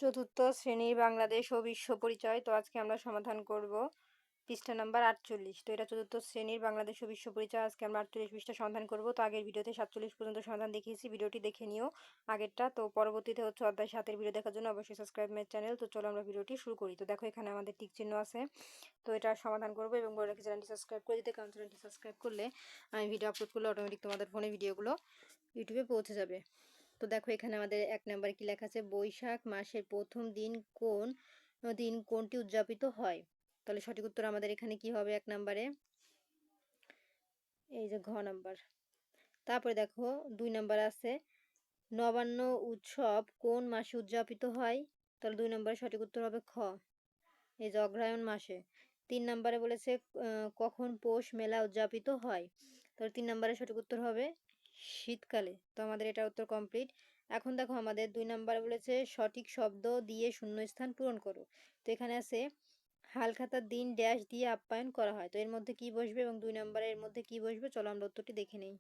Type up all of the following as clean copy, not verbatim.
চতুর্থ শ্রেণীর বাংলাদেশ ও বিশ্ব পরিচয়। তো আজকে আমরা সমাধান করব পৃষ্ঠা নাম্বার 48। তো এটা চতুর্থ শ্রেণীর বাংলাদেশ ও বিশ্ব পরিচয়। আজকে আমরা 48 পৃষ্ঠা সমাধান করব। তো আগের ভিডিওতে 47 পর্যন্ত সমাধান দেখিয়েছি, ভিডিওটি দেখে নিও আগেরটা। তো পরবর্তীতে হচ্ছে অধ্যায় 7-এর ভিডিও দেখার জন্য অবশ্যই সাবস্ক্রাইব মাই চ্যানেল। তো চলো আমরা ভিডিওটি শুরু করি। তো দেখো এখানে আমাদের টিক চিহ্ন আছে, তো এটা সমাধান করবো এবং বলে রাখি চ্যানেলটি সাবস্ক্রাইব করে দিতে, কারণ চ্যানেলটি সাবস্ক্রাইব করলে আমি ভিডিও আপলোড করলে অটোমেটিক তোমাদের ফোনে ভিডিওগুলো ইউটিউবে পৌঁছে যাবে। তো দেখো এখানে আমাদের 1 নাম্বার কি লেখা আছে, বৈশাখ মাসের প্রথম দিন কোনটি উদযাপিত হয়। তাহলে সঠিক উত্তর আমাদের এখানে কি হবে 1 নাম্বারে, এই যে ঘ নাম্বার। তারপরে দেখো 2 নাম্বার আছে, নবান্ন উৎসব কোন মাসে উদযাপিত হয়। তাহলে 2 নাম্বারে সঠিক উত্তর হবে খ, এই যে অগ্রহায়ণ মাসে। 3 নাম্বারে বলেছে কখন পৌষ মেলা উদযাপিত হয়। তাহলে 3 নাম্বারে সঠিক উত্তর হবে শীতকালে। তো আমাদের এটা উত্তর কমপ্লিট। এখন দেখো আমাদের 2 নাম্বারে বলেছে সঠিক শব্দ দিয়ে শূন্যস্থান পূরণ করো। তো এখানে আছে হালখাতার দিন ড্যাশ দিয়ে আপ্যায়ন করা হয়। তো এর মধ্যে কি বসবে এবং 2 নাম্বারের মধ্যে কি বসবে, চলো আমরা উত্তরটি দেখে নেই।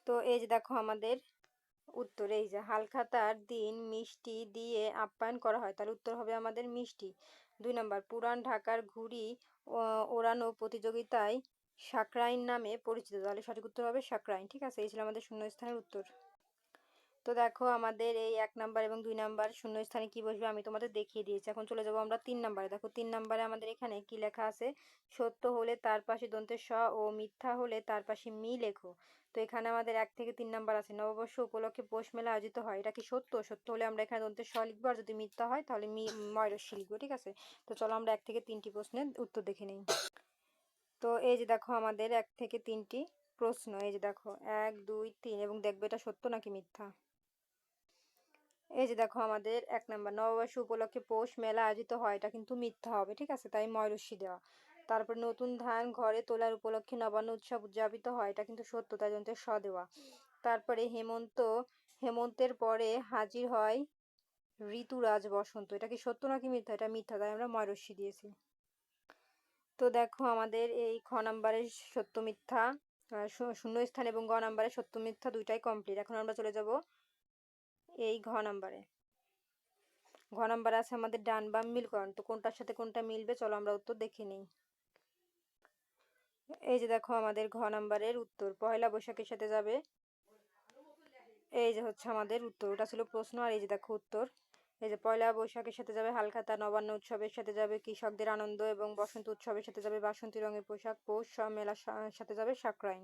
তো এই যে দেখো আমাদের উত্তর, এই যে হালখাতার দিন মিষ্টি দিয়ে আপ্যায়ন করা হয়। তাহলে উত্তর হবে আমাদের মিষ্টি। 2 নাম্বার, পুরান ঢাকার ঘুড়ি ওড়ানো প্রতিযোগিতায় সাকরাইন নামে পরিচিত। তাহলে সঠিক উত্তর হবে সাকরাইন। ঠিক আছে, এই ছিল আমাদের শূন্যস্থানের উত্তর। তো দেখো আমাদের এই 1 নাম্বার এবং 2 নাম্বার শূন্যস্থানে কি বসবে আমি তোমাদের দেখিয়ে দিয়েছি। এখন চলে যাব আমরা 3 নাম্বারে। দেখো 3 নাম্বারে আমাদের এখানে কি লেখা আছে, সত্য হলে তার পাশে দন্তের স ও মিথ্যা হলে তার পাশে মি লেখো। তো এখানে আমাদের 1 থেকে 3 নাম্বার আছে, নববর্ষ উপলক্ষে পৌষ মেলা আয়োজিত হয়। এটা কি সত্য? সত্য হলে আমরা এখানে দন্তের স লিখবো, আর যদি মিথ্যা হয় তাহলে ময়রস্যি লিখবো। ঠিক আছে, তো চলো আমরা 1 থেকে 3টি প্রশ্নের উত্তর দেখে নিই। তো এই যে দেখো আমাদের 1 থেকে 3টি প্রশ্ন, এই যে দেখো 1 2 3 এবং দেখবে এটা সত্য নাকি মিথ্যা। এই যে দেখো আমাদের 1 নাম্বার, নববর্ষ উপলক্ষে পৌষ মেলা আয়োজিত হয়, এটা কিন্তু মিথ্যা হবে। ঠিক আছে, তাই ময়রস্যি দেওয়া। তারপর নতুন ধান ঘরে তোলার উপলক্ষে নবান্ন উৎসব উদযাপিত হয়, এটা কিন্তু সত্য, তাই জন্য স দেওয়া। তারপরে হেমন্তের পরে হাজির হয় ঋতুরাজ বসন্ত, এটা কি সত্য নাকি মিথ্যা? এটা মিথ্যা, তাই আমরা ময়রস্যি দিয়েছি। তো দেখো আমাদের এই খ নাম্বারের সত্য মিথ্যা শূন্যস্থান এবং গ নাম্বারের সত্য মিথ্যা দুইটাই কমপ্লিট। এখন আমরা চলে যাব এই ঘ নাম্বারে। ঘ নাম্বার আছে আমাদের ডান বাম মিলকরণ। তো কোনটার সাথে কোনটা মিলবে, চলো আমরা উত্তর দেখে নিই। এই যে দেখো আমাদের ঘ নাম্বারের উত্তর পহেলা বৈশাখের সাথে যাবে, এই যে হচ্ছে আমাদের উত্তর। ওটা ছিল প্রশ্ন, আর এই যে দেখো উত্তর। এই যে পয়লা বৈশাখের সাথে যাবে হালখাতা, নবান্ন উৎসবের সাথে যাবে কৃষকদের আনন্দ, এবং বসন্ত উৎসবের সাথে যাবে বাসন্তী রঙের পোশাক, পৌষ মেলার সাথে যাবে সাকরাইন।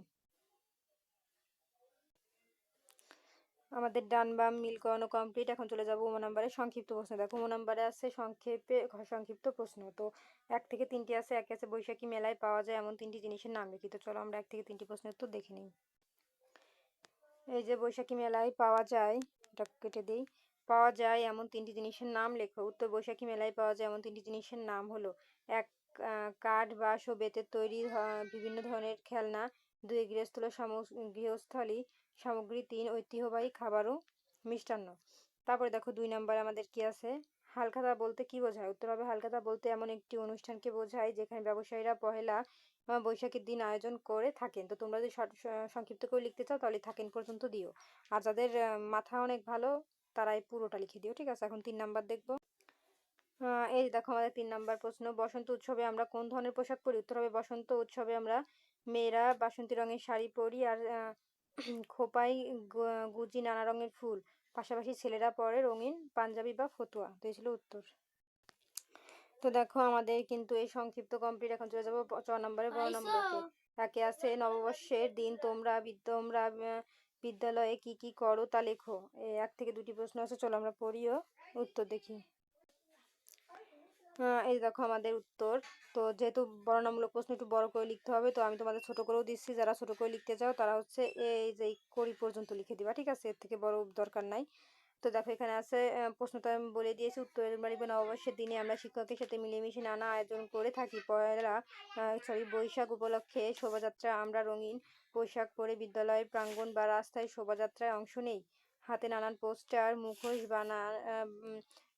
আমাদের ডান বাম মিলকরণ কমপ্লিট। এখন চলে যাব ও নাম্বারে সংক্ষিপ্ত প্রশ্ন। দেখো ও নাম্বারে আছে সংক্ষিপ্ত প্রশ্ন। তো 1 থেকে 3টি আছে। 1 আছে বৈশাখী মেলায় পাওয়া যায় এমন 3টি জিনিসের নাম লিখি। তো চলো আমরা 1 থেকে 3টি প্রশ্নের উত্তর দেখে নিই। এই যে বৈশাখী মেলায় পাওয়া যায়, এটা কেটে দিই, পাওয়া যায় এমন 3টি জিনিসের নাম লেখো। উত্তর, বৈশাখী মেলায় পাওয়া যায় এমন 3টি জিনিসের নাম হলো 1 কাঠ বাঁশ ও বেতের তৈরি বিভিন্ন ধরনের খেলনা, 2 গৃহস্থলী সামগ্রী, 3 ঐতিহ্যবাহী খাবার ও মিষ্টান্ন। তারপরে দেখো 2 নাম্বার আমাদের কি আছে, হালখাতা বলতে কি বোঝায়। উত্তর হবে হালখাতা বলতে এমন একটি অনুষ্ঠানকে বোঝায় যেখানে ব্যবসায়ীরা পহেলা বৈশাখের দিন আয়োজন করে থাকেন। তো তোমরা যদি সংক্ষিপ্ত করে লিখতে চাও তাহলে থাকেন পর্যন্ত দিও, আর যাদের মাথা অনেক ভালো তারাই পুরোটা লিখে দিও। ঠিক আছে, এখন 3 নাম্বার দেখবো। এই দেখো আমাদের 3 নাম্বার প্রশ্ন, বসন্ত উৎসবে আমরা কোন ধরনের পোশাক পরি। উত্তর হবে বসন্ত উৎসবে আমরা মেয়েরা বাসন্তী রঙের শাড়ি পরি, আর খোপায় গুজি নানা রঙের ফুল, পাশাপাশি ছেলেরা পরে রঙিন পাঞ্জাবি বা ফতুয়া। তো এই ছিল উত্তর। তো দেখো আমাদের কিন্তু এই সংক্ষিপ্ত কমপ্লিট। এখন চলে যাবো 4 নম্বরে, বড় নম্বরকে। একে আছে নববর্ষের দিন তোমরা বিদ্যালয়ে কি কি করো তা লেখো। 1 থেকে 2টি প্রশ্ন আছে, চলো আমরা পড়িও উত্তর দেখি। এই দেখো আমাদের উত্তর। তো যেহেতু বর্ণনামূলক প্রশ্ন একটু বড় করে লিখতে হবে, তো আমি তোমাদের ছোট করেও দিচ্ছি। যারা ছোট করে লিখতে চাও তারা হচ্ছে এই যে করি পর্যন্ত লিখে দিবা। ঠিক আছে, এর থেকে বড় দরকার নাই। তো দেখো এখানে আছে প্রশ্নটা আমি বলে দিয়েছি। উত্তর লিখবে, নববর্ষের দিনে আমরা শিক্ষকের সাথে মিলেমিশে নানা আয়োজন করে থাকি। বৈশাখ উপলক্ষে শোভাযাত্রা, আমরা রঙিন পোশাক পরে বিদ্যালয়ের প্রাঙ্গণ বা রাস্তায় শোভাযাত্রায় অংশ নেই। হাতে নানান পোস্টার, মুখোশ,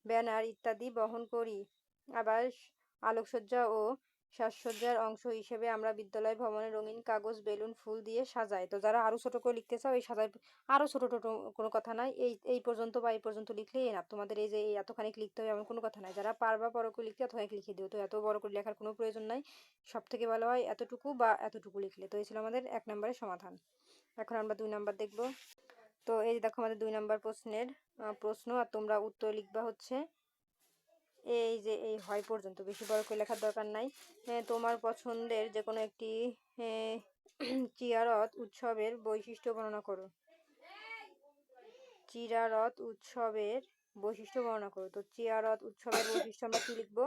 ব্যানার ইত্যাদি বহন করি। আবার আলোকসজ্জা ও সাজসজ্জার অংশ হিসেবে আমরা বিদ্যালয় ভবনে রঙিন কাগজ, বেলুন, ফুল দিয়ে সাজাই। তো যারা আরো ছোট করে লিখতে চাও, এই সাজাই আরো ছোট ছোট কোনো কথা নাই, এই পর্যন্ত বা এই পর্যন্ত লিখলেই এনাফ। তোমাদের এই যে এই এতখানি লিখতে হবে এমন কোনো কথা নাই। যারা পারবা বড় করে লিখতে, এতখানি লিখে দিও। তো এত বড় করে লেখার কোনো প্রয়োজন নাই, সব থেকে ভালো হয় এতটুকু বা এতটুকু লিখলে। তো এই ছিল আমাদের 1 নম্বরের সমাধান। এখন আমরা 2 নাম্বার দেখব। তো এই যে দেখো আমাদের 2 নাম্বার প্রশ্নের প্রশ্ন, আর তোমরা উত্তর লিখবা হচ্ছে এই যে এই হয় পর্যন্ত, বেশি বড় করে লেখার দরকার নাই। তোমার পছন্দের যে কোনো একটি চিয়ারত উৎসবের বৈশিষ্ট্য বর্ণনা করো। চিরারত উৎসবের বৈশিষ্ট্য বর্ণনা করো। তো চিরারত উৎসবের বৈশিষ্ট্য আমরা কি লিখবো?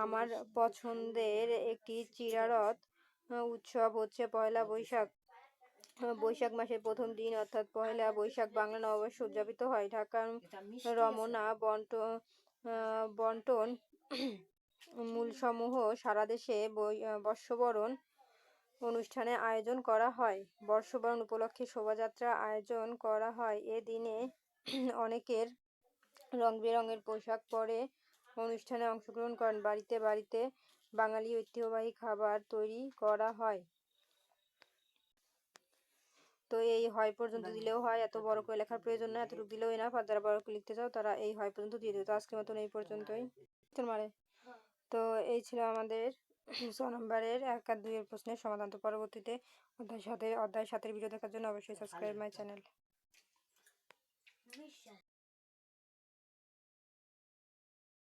আমার পছন্দের একটি চিরারত উৎসব হচ্ছে পয়লা বৈশাখ। বৈশাখ মাসের প্রথম দিন অর্থাৎ পয়লা বৈশাখ বাংলা নববর্ষ উদযাপিত হয়। ঢাকার রমনা বন্টন মূলসমূহ সারা দেশে বর্ষবরণ অনুষ্ঠানে আয়োজন করা হয়। বর্ষবরণ উপলক্ষে শোভাযাত্রা আয়োজন করা হয়। এ দিনে অনেকের রং বেরঙের পোশাক পরে অনুষ্ঠানে অংশগ্রহণ করেন। বাড়িতে বাড়িতে বাঙালি ঐতিহ্যবাহী খাবার তৈরি করা হয়। তো এই হয় পর্যন্ত দিলেও হয়, এত বড় করে লেখার প্রয়োজন না, এতটুকু দিলেও এনাফ। আর যারা বড় করে লিখতে চাও তারা এই হয় পর্যন্ত দিয়ে দিও। তো আজকের মতন এই পর্যন্তই। তো এই ছিল আমাদের 6 নম্বরের 1 আর 2 এর প্রশ্নের সমাধান। তো পরবর্তীতে অধ্যায় 7 ভিডিও দেখার জন্য অবশ্যই সাবস্ক্রাইব মাই চ্যানেল।